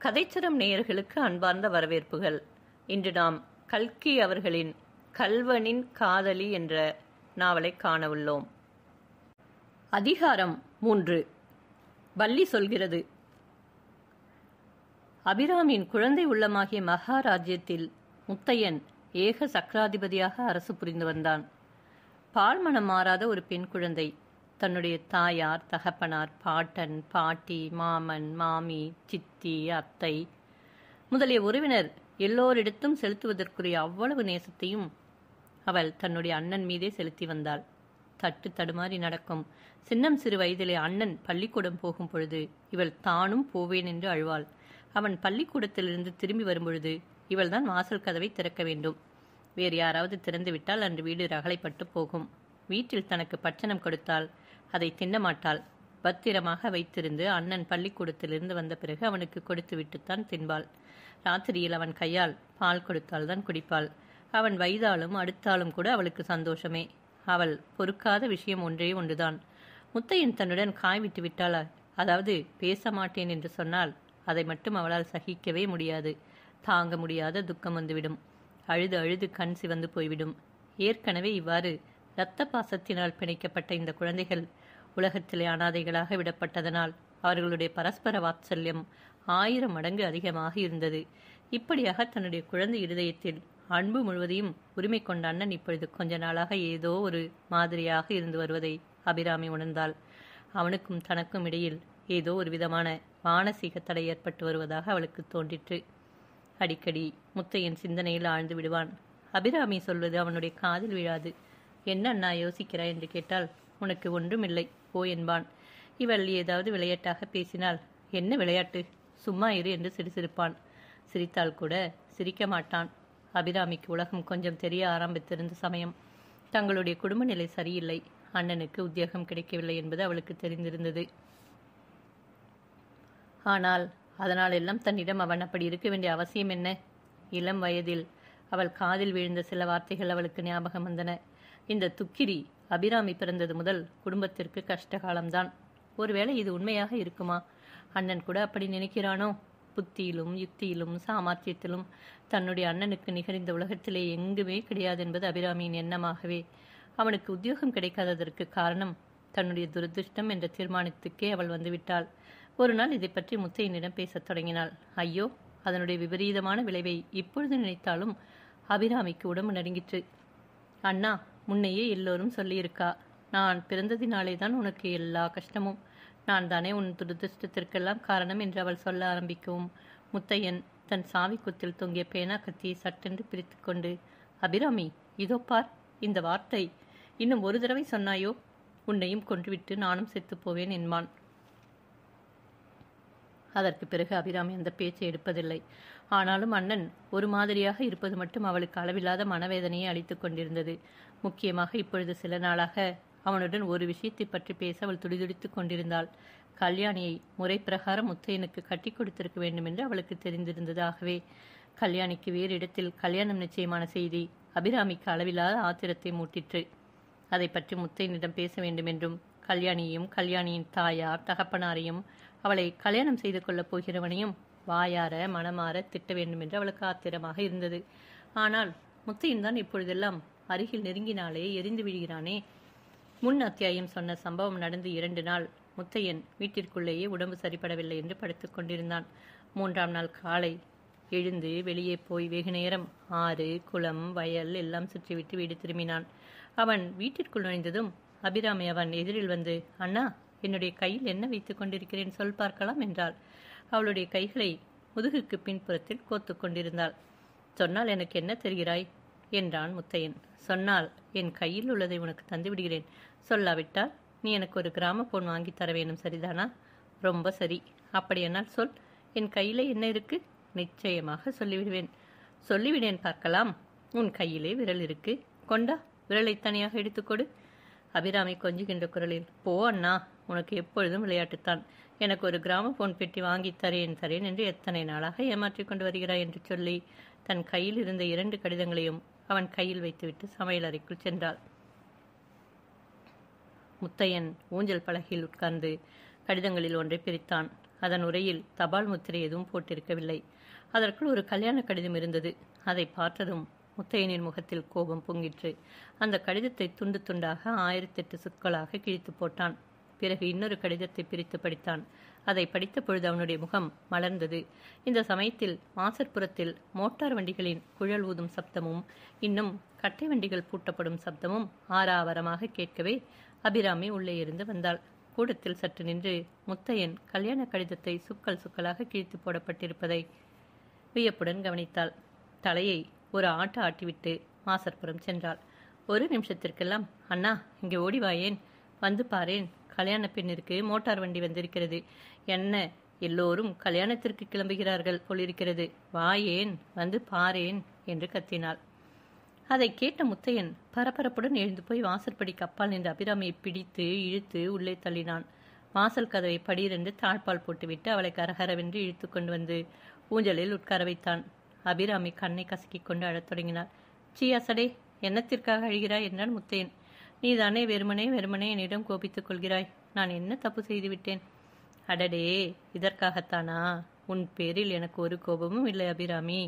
கதைச்சரம் நேயர்களுக்கு அன்பார்ந்த வரவேற்புகள். இன்று நாம் கல்கி அவர்களின் கள்வனின் காதலி என்ற நாவலை காண உள்ளோம். அதிகாரம் 3. வள்ளி சொல்கிறது. அபிராமியின் குழந்தை உள்ளமாகிய மகாராஜ்யத்தில் முத்தையன் ஏக சக்கராதிபதியாக அரசு புரிந்து வந்தான். பால்மணம் மாறாத ஒரு பெண் குழந்தை தன்னுடைய தாயார், தகப்பனார், பாட்டன், பாட்டி, மாமன், மாமி, சித்தி, அத்தை முதலிய உறவினர் எல்லோரிடத்தும் செலுத்துவதற்குரிய அவ்வளவு நேசத்தையும் அவள் தன்னுடைய அண்ணன் மீதே செலுத்தி வந்தாள். தட்டு தடுமாறி நடக்கும் சின்னம் சிறு வயதிலே அண்ணன் பள்ளிக்கூடம் போகும் பொழுது இவள் தானும் போவேன் என்று அழுவாள். அவன் பள்ளிக்கூடத்திலிருந்து திரும்பி வரும்பொழுது இவள்தான் வாசல் கதவை திறக்க வேண்டும். வேறு யாராவது திறந்து விட்டால் அன்று வீடு ரகளைப்பட்டு போகும். வீட்டில் தனக்கு பட்சணம் கொடுத்தால் அதை தின்னமாட்டாள். பத்திரமாக வைத்திருந்து அண்ணன் பள்ளிக்கூடத்திலிருந்து வந்த பிறகு அவனுக்கு கொடுத்து விட்டுத்தான் தின்பாள். ராத்திரியில் அவன் கையால் பால் கொடுத்தால்தான் குடிப்பாள். அவன் வைதாலும் அடுத்தாலும் கூட அவளுக்கு சந்தோஷமே. அவள் பொறுக்காத விஷயம் ஒன்றே ஒன்றுதான். முத்தையன் தன்னுடன் காய் விட்டு விட்டாள், அதாவது பேச மாட்டேன் என்று சொன்னால் அதை மட்டும் அவளால் சகிக்கவே முடியாது. தாங்க முடியாத துக்கம் வந்துவிடும். அழுது அழுது கண் சிவந்து போய்விடும். ஏற்கனவே இவ்வாறு இரத்த பாசத்தினால் பிணைக்கப்பட்ட இந்த குழந்தைகள் உலகத்திலே அனாதைகளாக விடப்பட்டதனால் அவர்களுடைய பரஸ்பர வாத்சல்யம் 1000 மடங்கு அதிகமாக இருந்தது. இப்படியாக தன்னுடைய குழந்தை இருதயத்தில் அன்பு முழுவதையும் உரிமை கொண்ட அண்ணன் இப்பொழுது கொஞ்ச நாளாக ஏதோ ஒரு மாதிரியாக இருந்து வருவதை அபிராமி உணர்ந்தாள். அவனுக்கும் தனக்கும் இடையில் ஏதோ ஒரு விதமான மானசீக தடை ஏற்பட்டு வருவதாக அவளுக்கு தோன்றிற்று. அடிக்கடி முத்தையன் சிந்தனையில் ஆழ்ந்து விடுவான். அபிராமி சொல்வது அவனுடைய காதில் விழாது. என்ன அண்ணா யோசிக்கிறாய் என்று கேட்டால், உனக்கு ஒன்றுமில்லை போ என்பான். இவள் ஏதாவது விளையாட்டாக பேசினால், என்ன விளையாட்டு, சும்மா இரு என்று சிரிசிருப்பான். சிரித்தால் கூட சிரிக்க மாட்டான். அபிராமிக்கு உலகம் கொஞ்சம் தெரிய ஆரம்பித்திருந்த சமயம். தங்களுடைய குடும்ப நிலை சரியில்லை. அண்ணனுக்கு உத்தியோகம் கிடைக்கவில்லை என்பது அவளுக்கு தெரிந்திருந்தது. ஆனால் அதனால் எல்லாம் தன்னிடம் அவன் அப்படி இருக்க வேண்டிய அவசியம் என்ன? இளம் வயதில் அவள் காதில் வீழ்ந்த சில வார்த்தைகள் அவளுக்கு ஞாபகம் வந்தன. இந்த துக்கிரி அபிராமி பிறந்தது முதல் குடும்பத்திற்கு கஷ்டகாலம்தான். ஒருவேளை இது உண்மையாக இருக்குமா? அண்ணன் கூட அப்படி நினைக்கிறானோ? புத்தியிலும் யுக்தியிலும் சாமர்த்தியத்திலும் தன்னுடைய அண்ணனுக்கு நிகழ்ந்த உலகத்திலே எங்குமே கிடையாது என்பது அபிராமியின் எண்ணமாகவே. அவனுக்கு உத்தியோகம் கிடைக்காததற்கு காரணம் தன்னுடைய துரதிருஷ்டம் என்ற தீர்மானத்துக்கே அவள் வந்துவிட்டாள். ஒரு நாள் இதை பற்றி முத்தையனிடம் பேசத் தொடங்கினாள். ஐயோ, அதனுடைய விபரீதமான விளைவை இப்பொழுது நினைத்தாலும் அபிராமிக்கு உடம்பு நடுங்கிற்று. அண்ணா, முன்னையே எல்லோரும் சொல்லியிருக்கா, நான் பிறந்ததினாலே தான் உனக்கு எல்லா கஷ்டமும், நான் தானே உன் துரதிருஷ்டத்திற்கெல்லாம் காரணம் என்று அவள் சொல்ல ஆரம்பிக்கவும் முத்தையன் தன் சாவி குத்தில் தொங்கிய பேனா கத்தியை சட்டென்று பிரித்து கொண்டு, அபிராமி, இதோ பார், இந்த வார்த்தை இன்னும் ஒரு தடவை சொன்னாயோ உன்னையும் கொன்றுவிட்டு நானும் செத்துப் போவேன் என்பான். அதற்கு பிறகு அபிராமி அந்த பேச்சை எடுப்பதில்லை. ஆனாலும் அண்ணன் ஒரு மாதிரியாக இருப்பது மட்டும் அவளுக்கு அளவில்லாத மனவேதனையை அளித்துக் கொண்டிருந்தது. முக்கியமாக இப்பொழுது சில நாளாக அவனுடன் ஒரு விஷயத்தை பற்றி பேச அவள் துடிதுடித்துக் கொண்டிருந்தாள். கல்யாணியை முறை பிரகாரம் முத்தையனுக்கு கட்டி கொடுத்திருக்க வேண்டும் என்று அவளுக்கு தெரிந்திருந்தது. ஆகவே கல்யாணிக்கு வேறு இடத்தில் கல்யாணம் நிச்சயமான செய்தி அபிராமிக்கு அளவில்லாத ஆத்திரத்தை மூட்டிற்று. அதை பற்றி முத்தையனிடம் பேச வேண்டும் என்றும் கல்யாணியையும் கல்யாணியின் தாயார் தகப்பனாரையும் அவளை கல்யாணம் செய்து கொள்ளப் போகிறவனையும் வாயார மனமாற திட்ட வேண்டும் என்று அவளுக்கு ஆத்திரமாக இருந்தது. ஆனால் முத்தையன் தான் இப்பொழுதெல்லாம் அருகில் நெருங்கினாலே எரிந்து விடுகிறானே. முன் அத்தியாயம் சொன்ன சம்பவம் நடந்து 2 நாள் முத்தையன் வீட்டிற்குள்ளேயே உடம்பு சரிபடவில்லை என்று படுத்துக் கொண்டிருந்தான். 3ஆம் நாள் காலை எழுந்து வெளியே போய் வெகு நேரம் ஆறு, குளம், வயல் எல்லாம் சுற்றிவிட்டு வீடு திரும்பினான். அவன் வீட்டிற்குள் நுழைந்ததும் அபிராமி அவன் எதிரில் வந்து, அண்ணா, என்னுடைய கையில் என்ன வைத்துக் கொண்டிருக்கிறேன் சொல் பார்க்கலாம் என்றாள். அவளுடைய கைகளை முதுகுக்கு பின்புறத்தில் கோத்து கொண்டிருந்தாள். சொன்னால் எனக்கு என்ன தெரிகிறாய் என்றான் முத்தையன். சொன்னால் என் கையில் உள்ளதை உனக்கு தந்து விடுகிறேன். சொல்லாவிட்டால் நீ எனக்கு ஒரு கிராமபோன் வாங்கி தர வேணும், சரிதானா? ரொம்ப சரி. அப்படியானால் சொல், என் கையிலே என்ன இருக்கு? நிச்சயமாக சொல்லிவிடுவேன். சொல்லிவிடேன் பார்க்கலாம். உன் கையிலே விரல் இருக்கு, கொண்டா, விரலை தனியாக எடுத்துக்கொடு. அபிராமி கொஞ்சுகின்ற குரலில், போ அண்ணா, உனக்கு எப்பொழுதும் விளையாட்டுத்தான். எனக்கு ஒரு கிராமபோன் பெட்டி வாங்கி தரேன் என்று எத்தனை நாளாக ஏமாற்றிக் கொண்டு வருகிறாய் என்று சொல்லி தன் கையில் இருந்த 2 கடிதங்களையும் அவன் கையில் வைத்துவிட்டு சமையல் அறைக்குள் சென்றாள். முத்தையன் ஊஞ்சல் பலகையில் உட்கார்ந்து கடிதங்களில் ஒன்றை பிரித்தான். அதன் உரையில் தபால் முத்திரை எதுவும் போட்டிருக்கவில்லை. அதற்குள் ஒரு கல்யாண கடிதம் இருந்தது. அதை பார்த்ததும் முத்தையனின் முகத்தில் கோபம் பொங்கிற்று. அந்த கடிதத்தை துண்டு துண்டாக 1008 சொற்களாக கிழித்து போட்டான். பிறகு இன்னொரு கடிதத்தை பிரித்து படித்தான். அதை படித்த பொழுது அவனுடைய முகம் மலர்ந்தது. இந்த சமயத்தில் மாசற்புறத்தில் மோட்டார் வண்டிகளின் குழல் ஊதும் சப்தமும் இன்னும் கட்டை வண்டிகள் பூட்டப்படும் சப்தமும் ஆறாவரமாக கேட்கவே அபிராமி உள்ளே இருந்து வந்தாள். கூடத்தில் சற்று நின்று முத்தையன் கல்யாண கடிதத்தை சுக்கல் சுக்கலாக கிழித்து போடப்பட்டிருப்பதை வியப்புடன் கவனித்தாள். தலையை ஒரு ஆட்ட ஆட்டிவிட்டு மாசற்புறம் சென்றாள். ஒரு நிமிஷத்திற்கெல்லாம், அண்ணா, இங்கே ஓடிவாயேன், வந்து பாரேன், கல்யாண பெண்ணிற்கு மோட்டார் வண்டி வந்திருக்கிறது. என்ன, எல்லோரும் கல்யாணத்திற்கு கிளம்புகிறார்கள் போலிருக்கிறது, வாயேன், வந்து பாரேன் என்று கத்தினாள். அதை கேட்ட முத்தையன் பரபரப்புடன் எழுந்து போய் வாசற்படிக்கு அப்பால் நின்ற அபிராமியை பிடித்து இழுத்து உள்ளே தள்ளினான். வாசல் கதவை படீரென்று தாழ்பால் போட்டுவிட்டு அவளை கரகரவென்று இழுத்து கொண்டு வந்து ஊஞ்சலில் உட்கார வைத்தான். அபிராமி கண்ணை கசக்கிக் கொண்டு அழத் தொடங்கினாள். சீயாசடே, என்னத்திற்காக அழுகிறாய் என்றான் முத்தையன். நீதானே வெறுமனே என்னிடம் கோபித்துக் கொள்கிறாய். நான் என்ன தப்பு செய்துவிட்டேன்? அடடே, இதற்காகத்தானா? உன் பேரில் எனக்கு ஒரு கோபமும் இல்லை அபிராமி.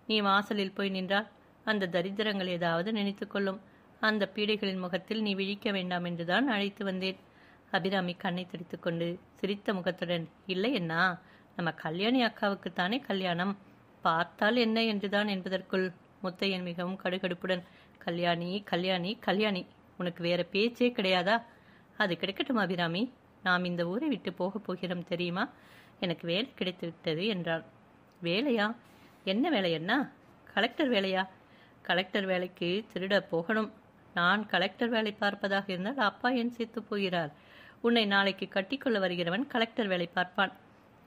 நீ வாசலில் போய் நின்றால் அந்த தரித்திரங்கள் ஏதாவது நினைத்து கொள்ளும். அந்த பீடைகளின் முகத்தில் நீ விழிக்க வேண்டாம் என்றுதான் அழைத்து வந்தேன். அபிராமி கண்ணை துடித்துக் கொண்டு சிரித்த முகத்துடன், இல்லை என்னா, நம்ம கல்யாணி அக்காவுக்குத்தானே கல்யாணம், பார்த்தால் என்ன என்றுதான் என்பதற்குள் முத்தையன் மிகவும் கடுகடுப்புடன், கல்யாணி கல்யாணி கல்யாணி, உனக்கு வேற பேச்சே கிடையாதா? அது கிடைக்கட்டும் அபிராமி, நாம் இந்த ஊரை விட்டு போகப் போகிறோம் தெரியுமா? எனக்கு வேலை கிடைத்து விட்டது என்றான். வேலையா? என்ன வேலையன்னா? கலெக்டர் வேலையா? கலெக்டர் வேலைக்கு திருட போகணும். நான் கலெக்டர் வேலை பார்ப்பதாக இருந்தால் அப்பா என் சேர்த்து போகிறார். உன்னை நாளைக்கு கட்டிக்கொள்ள வருகிறவன் கலெக்டர் வேலை பார்ப்பான்.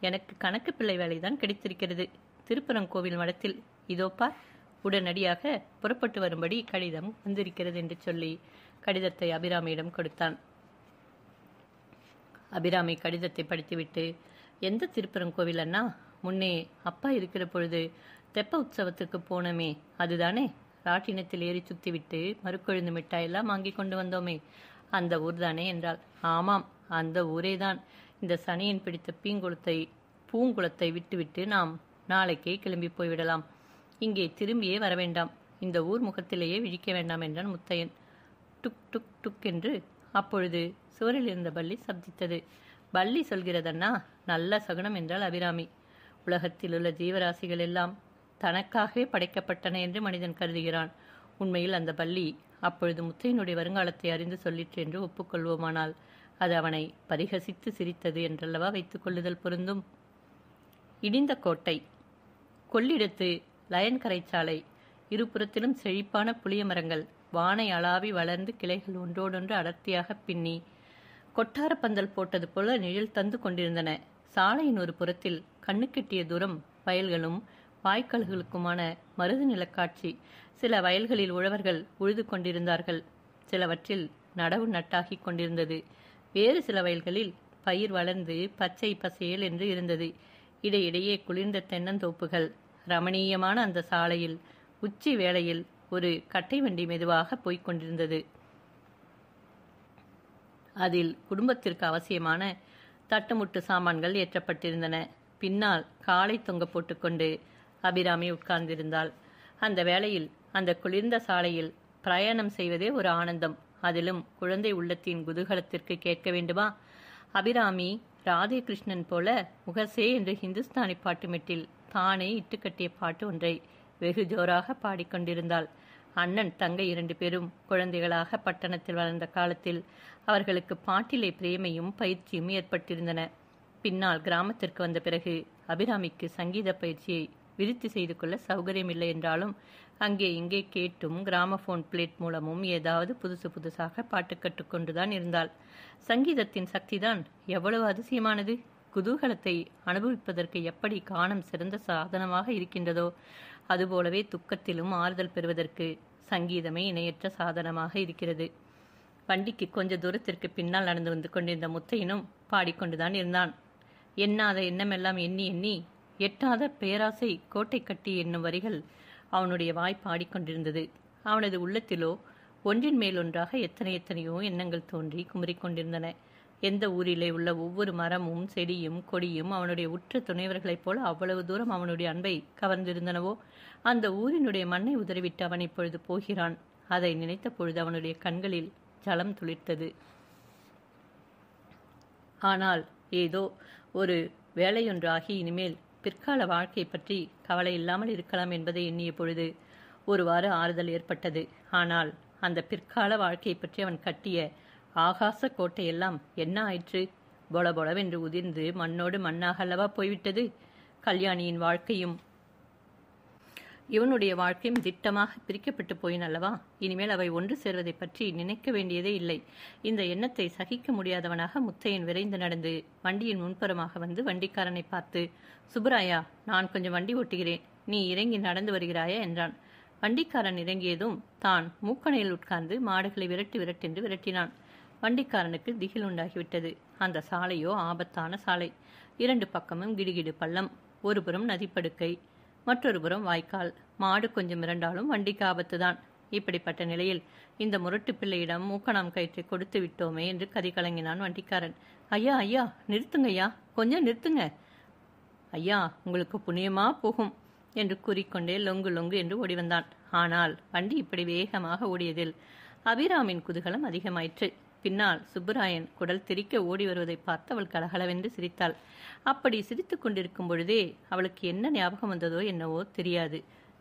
எனக்கு கணக்கு பிள்ளை வேலைதான் கிடைத்திருக்கிறது, திருப்பரங்கோவில் மடத்தில். இதோப்பா, உடனடியாக புறப்பட்டு வரும்படி கடிதம் வந்திருக்கிறது என்று சொல்லி கடிதத்தை அபிராமியிடம் கொடுத்தான். அபிராமி கடிதத்தை படித்துவிட்டு, எந்த திருப்பரங்கோவில் அண்ணா? முன்னே அப்பா இருக்கிற பொழுது தெப்ப உற்சவத்துக்கு போனோமே, அதுதானே? ராட்டினத்தில் ஏறி சுத்திவிட்டு மறுக்கொழுந்து மிட்டாயெல்லாம் வாங்கி கொண்டு வந்தோமே, அந்த ஊர் தானே என்றாள். ஆமாம், அந்த ஊரேதான். இந்த சனியன் பிடித்த பூங்குளத்தை விட்டுவிட்டு நாம் நாளைக்கே கிளம்பி போய்விடலாம். இங்கே திரும்பியே வர வேண்டாம். இந்த ஊர் முகத்திலேயே விழிக்க வேண்டாம் என்றான் முத்தையன். டுக் டுக் டுக் என்று அப்பொழுது சுவரில் இருந்த பல்லி சப்தித்தது. பல்லி சொல்கிறதன்னா, நல்ல சகுனம் என்றாள் அபிராமி. உலகத்தில் உள்ள ஜீவராசிகள் எல்லாம் தனக்காகவே படைக்கப்பட்டன என்று மனிதன் கருதுகிறான். உண்மையில் அந்த பல்லி அப்பொழுது முத்தையனுடைய வருங்காலத்தை அறிந்து சொல்லிற்று என்று ஒப்புக்கொள்வோமானால் அது அவனை பரிகசித்து சிரித்தது என்றல்லவா வைத்துக் கொள்ளுதல் பொருந்தும். இடிந்த கோட்டை, கொள்ளிடத்து லயன்கரை சாலை, இருபுறத்திலும் செழிப்பான புளிய மரங்கள் வானை அளாவி வளர்ந்து கிளைகள் ஒன்றோடொன்று அடர்த்தியாக பின்னி கொட்டார பந்தல் போட்டது போல நிழல் தந்து கொண்டிருந்தன. சாலையின் ஒரு புறத்தில் கண்ணுக்கெட்டிய தூரம் வயல்களும் வாய்க்கால்களுக்குமான மருது நிலக்காட்சி. சில வயல்களில் உழவர்கள் உழுது கொண்டிருந்தார்கள். சிலவற்றில் நடவு நட்டாகி கொண்டிருந்தது. வேறு சில வயல்களில் பயிர் வளர்ந்து பச்சை பசேல் என்று இருந்தது. இடையிடையே குளிர்ந்த தென்னந்தோப்புகள். ரமணீயமான அந்த சாலையில் உச்சி வேளையில் ஒரு கட்டை வண்டி மெதுவாக போய்க் கொண்டிருந்தது. அதில் குடும்பத்திற்கு அவசியமான தட்டுமுட்டு சாமான்கள் ஏற்றப்பட்டிருந்தன. பின்னால் காலை தொங்க போட்டுக்கொண்டு அபிராமி உட்கார்ந்திருந்தாள். அந்த வேளையில் அந்த குளிர்ந்த சாலையில் பிரயாணம் செய்வதே ஒரு ஆனந்தம். அதிலும் குழந்தை உள்ளத்தின் குதூகலத்திற்கு கேட்க வேண்டுமா? அபிராமி ராதே கிருஷ்ணன் போல முகசே என்று ஹிந்துஸ்தானி பாட்டு மெட்டில் தானே இட்டுக்கட்டிய பாட்டு ஒன்றை வெகு ஜோராக பாடிக்கொண்டிருந்தாள். அண்ணன் தங்கை 2 பேரும் குழந்தைகளாக பட்டணத்தில் வளர்ந்த காலத்தில் அவர்களுக்கு பாட்டிலே பிரேமையும் பயிற்சியும் ஏற்பட்டிருந்தன. பின்னால் கிராமத்திற்கு வந்த பிறகு அபிராமிக்கு சங்கீத பயிற்சியை விருத்தி செய்து கொள்ள சௌகரியமில்லை என்றாலும் அங்கே இங்கே கேட்டும் கிராமபோன் பிளேட் மூலமும் ஏதாவது புதுசாக பாட்டு கற்றுக்கொண்டுதான் இருந்தாள். சங்கீதத்தின் சக்திதான் எவ்வளவு அதிசயமானது! குதூகலத்தை அனுபவிப்பதற்கு எப்படி கானம் சிறந்த சாதனமாக இருக்கின்றதோ அதுபோலவே துக்கத்திலும் ஆறுதல் பெறுவதற்கு சங்கீதமே இணையற்ற சாதனமாக இருக்கிறது. வண்டிக்கு கொஞ்ச தூரத்திற்கு பின்னால் நடந்து வந்து கொண்டிருந்த முத்தையனும் பாடிக்கொண்டுதான் இருந்தான். எண்ணாத எண்ணமெல்லாம் எண்ணி எண்ணி எட்டாத பேராசை கோட்டை கட்டி என்னும் வரிகள் அவனுடைய வாய் பாடிக்கொண்டிருந்தது. அவனது உள்ளத்திலோ ஒன்றின் மேல் ஒன்றாக எத்தனையோ எண்ணங்கள் தோன்றி குமரிக்கொண்டிருந்தன. எந்த ஊரிலே உள்ள ஒவ்வொரு மரமும் செடியும் கொடியும் அவனுடைய உற்ற துணைவர்களைப் போல அவ்வளவு தூரம் அவனுடைய அன்பை கவர்ந்திருந்தனவோ, அந்த ஊரினுடைய மண்ணை உதறிவிட்டு அவன் இப்பொழுது போகிறான். அதை நினைத்த பொழுது அவனுடைய கண்களில் ஜலம் துளிர்த்தது. ஆனால் ஏதோ ஒரு வேலையொன்றாகி இனிமேல் பிற்கால வாழ்க்கை பற்றி கவலை இல்லாமல் இருக்கலாம் என்பதை எண்ணிய பொழுது ஒருவாறு ஆறுதல் ஏற்பட்டது. ஆனால் அந்த பிற்கால வாழ்க்கையை பற்றி அவன் கட்டிய ஆகாச கோட்டையெல்லாம் என்ன ஆயிற்று? பொலபொலவென்று உதிர்ந்து மண்ணோடு மண்ணாக அல்லவா போய்விட்டது. கல்யாணியின் வாழ்க்கையும் இவனுடைய வாழ்க்கையும் திட்டமாக பிரிக்கப்பட்டு போயின் அல்லவா. இனிமேல் அவை ஒன்று சேர்வதை பற்றி நினைக்க வேண்டியதே இல்லை. இந்த எண்ணத்தை சகிக்க முடியாதவனாக முத்தையன் விரைந்து நடந்து வண்டியின் முன்புறமாக வந்து வண்டிக்காரனை பார்த்து, சுப்பராயா, நான் கொஞ்சம் வண்டி ஓட்டுகிறேன், நீ இறங்கி நடந்து வருகிறாயா என்றான். வண்டிக்காரன் இறங்கியதும் தான் மூக்கணையில் உட்கார்ந்து மாடுகளை விரட்டு விரட்டென்று விரட்டினான். வண்டிக்காரனுக்கு திகில் உண்டாகிவிட்டது. அந்த சாலையோ ஆபத்தான சாலை. 2 பக்கமும் கிடுகிடு பள்ளம். ஒரு புறம் நதிப்படுக்கை, மற்றொரு புறம் வாய்க்கால். மாடு கொஞ்சம் மிரண்டாலும் வண்டிக்கு ஆபத்துதான். இப்படிப்பட்ட நிலையில் இந்த முரட்டு பிள்ளையிடம் மூக்கணாம் கயிற்றை கொடுத்து விட்டோமே என்று கதி கலங்கினான் வண்டிக்காரன். ஐயா ஐயா, நிறுத்துங்கய்யா, கொஞ்சம் நிறுத்துங்க ஐயா, உங்களுக்கு புண்ணியமா போகும் என்று கூறிக்கொண்டே லொங்கு லொங்கு என்று ஓடி வந்தான். ஆனால் வண்டி இப்படி வேகமாக ஓடியதில் அபிராமின் குதூகலம் அதிகமாயிற்று. பின்னால் சுப்பராயன் குடல் திரிக்க ஓடி வருவதை பார்த்து அவள் கலகலவென்று சிரித்தாள். அப்படி சிரித்து கொண்டிருக்கும் பொழுதே அவளுக்கு என்ன ஞாபகம் வந்ததோ என்னவோ தெரியாது.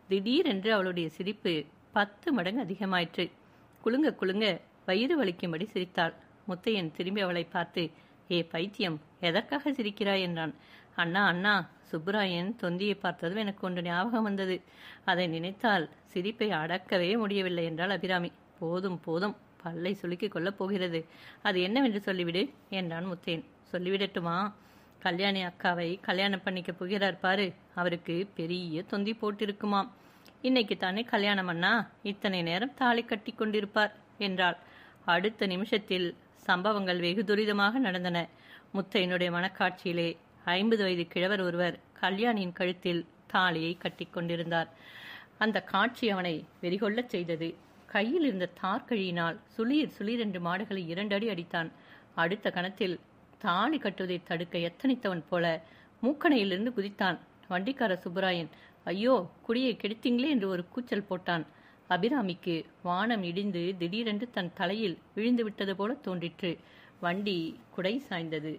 திடீரென்று அவளுடைய சிரிப்பு 10 மடங்கு அதிகமாயிற்று. குலுங்க குலுங்க வயிறு வலிக்கும்படி சிரித்தாள். முத்தையன் திரும்பி அவளை பார்த்து, ஏ பைத்தியம், எதற்காக சிரிக்கிறாய் என்றான். அண்ணா அண்ணா, சுப்பராயன் தொந்தியை பார்த்ததும் எனக்கு ஒன்று ஞாபகம் வந்தது. அதை நினைத்தால் சிரிப்பை அடக்கவே முடியவில்லை என்றாள் அபிராமி. போதும் போதும், பல்லை சுலுக்கிக் கொள்ளப் போகிறது. அது என்னவென்று சொல்லிவிடு என்றான் முத்தையன். சொல்லிவிடட்டுமா? கல்யாணி அக்காவை கல்யாணம் பண்ணிக்க போகிறார் பாரு, அவருக்கு பெரிய தொந்தி போட்டிருக்குமாம். இன்னைக்கு தானே கல்யாணம் அண்ணா, இத்தனை நேரம் தாலி கட்டி கொண்டிருப்பார் என்றாள். அடுத்த நிமிஷத்தில் சம்பவங்கள் வெகு துரிதமாக நடந்தன. முத்தையனுடைய மனக்காட்சியிலே 50 வயது கிழவர் ஒருவர் கல்யாணியின் கழுத்தில் தாலியை கட்டி கொண்டிருந்தார். அந்த காட்சி அவனை வெறிகொள்ளச் செய்தது. கையில் இருந்த தார்கழியினால் சுளீர் சுளீர் என்று மாடுகளை 2 அடி அடித்தான். அடுத்த கணத்தில் தாலி கட்டுவதை தடுக்க எத்தனித்தவன் போல மூக்கணையிலிருந்து குதித்தான். வண்டிக்கார சுப்பராயன், ஐயோ, குடியை கெடுத்தீங்களே என்று ஒரு கூச்சல் போட்டான். அபிராமிக்கு வானம் இடிந்து திடீரென்று தன் தலையில் விழுந்து விட்டது போல தோன்றிற்று. வண்டி குடை சாய்ந்தது.